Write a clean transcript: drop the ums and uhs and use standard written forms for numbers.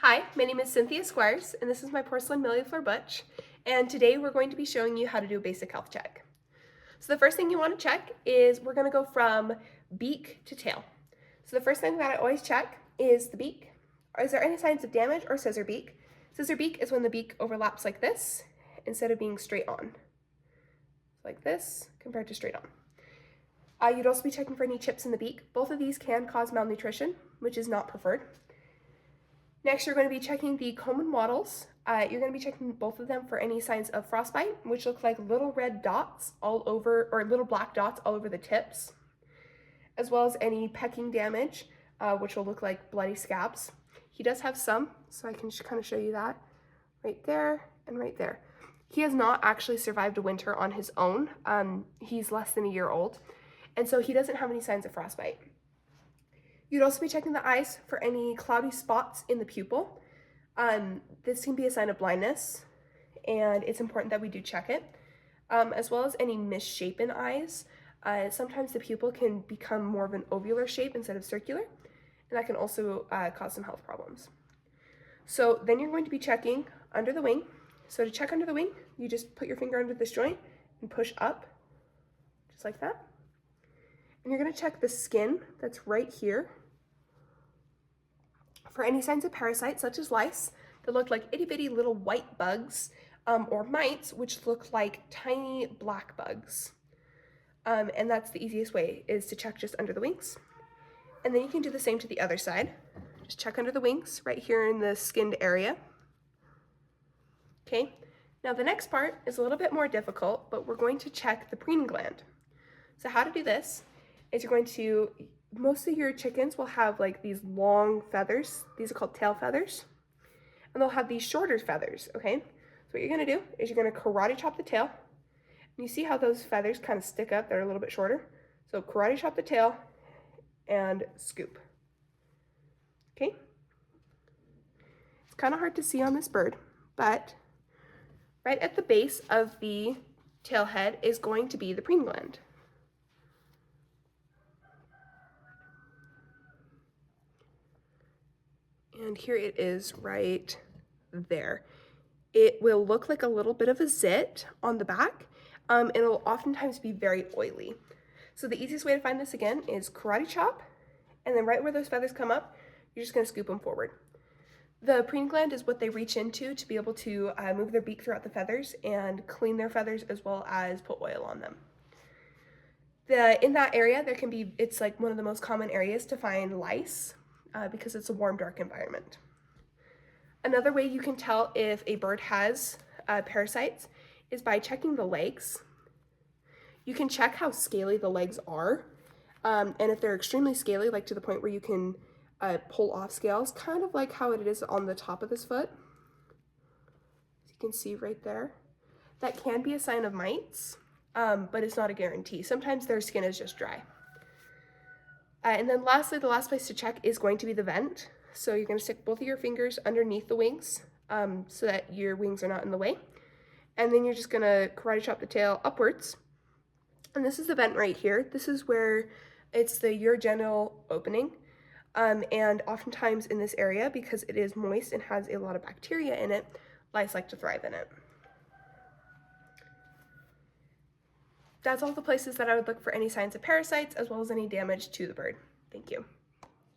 Hi, my name is Cynthia Squires, and this is my porcelain millefleur butch, and today we're going to be showing you how to do a basic health check. So the first thing you want to check is we're going to go from beak to tail. So the first thing that I always check is the beak. Is there any signs of damage or scissor beak? Scissor beak is when the beak overlaps like this instead of being straight on. Like this compared to straight on. You'd also be checking for any chips in the beak. Both of these can cause malnutrition, which is not preferred. Next, you're going to be checking the comb and wattles. You're going to be checking both of them for any signs of frostbite, which look like little red dots all over, or little black dots all over the tips, as well as any pecking damage, which will look like bloody scabs. He does have some, so I can kind of show you that right there and right there. He has not actually survived a winter on his own. He's less than a year old, and so he doesn't have any signs of frostbite. You'd also be checking the eyes for any cloudy spots in the pupil. This can be a sign of blindness, and it's important that we do check it, as well as any misshapen eyes. Sometimes the pupil can become more of an ovular shape instead of circular, and that can also cause some health problems. So then you're going to be checking under the wing. So to check under the wing, you just put your finger under this joint and push up, just like that. And you're going to check the skin that's right here for any signs of parasites such as lice that look like itty bitty little white bugs, or mites which look like tiny black bugs. And that's the easiest way, is to check just under the wings. And then you can do the same to the other side. Just check under the wings right here in the skinned area. Okay, now the next part is a little bit more difficult, but we're going to check the preening gland. So how to do this is you're going to, most of your chickens will have like these long feathers. These are called tail feathers. And they'll have these shorter feathers, okay? So what you're gonna do is you're gonna karate chop the tail. And you see how those feathers kind of stick up, they're a little bit shorter. So karate chop the tail and scoop. Okay? It's kind of hard to see on this bird, but right at the base of the tail head is going to be the preening gland. And here it is right there. It will look like a little bit of a zit on the back, and it'll oftentimes be very oily. So the easiest way to find this again is karate chop, and then right where those feathers come up, you're just gonna scoop them forward. The preening gland is what they reach into to be able to move their beak throughout the feathers and clean their feathers as well as put oil on them. In that area, it's like one of the most common areas to find lice, because it's a warm, dark environment. Another way you can tell if a bird has parasites is by checking the legs. You can check how scaly the legs are, and if they're extremely scaly, like to the point where you can pull off scales, kind of like how it is on the top of this foot. As you can see right there. That can be a sign of mites, but it's not a guarantee. Sometimes their skin is just dry. And then lastly, the last place to check is going to be the vent. So you're going to stick both of your fingers underneath the wings, so that your wings are not in the way. And then you're just going to karate chop the tail upwards. And this is the vent right here. This is where it's the urogenital opening. And oftentimes in this area, because it is moist and has a lot of bacteria in it, lice like to thrive in it. That's all the places that I would look for any signs of parasites, as well as any damage to the bird. Thank you.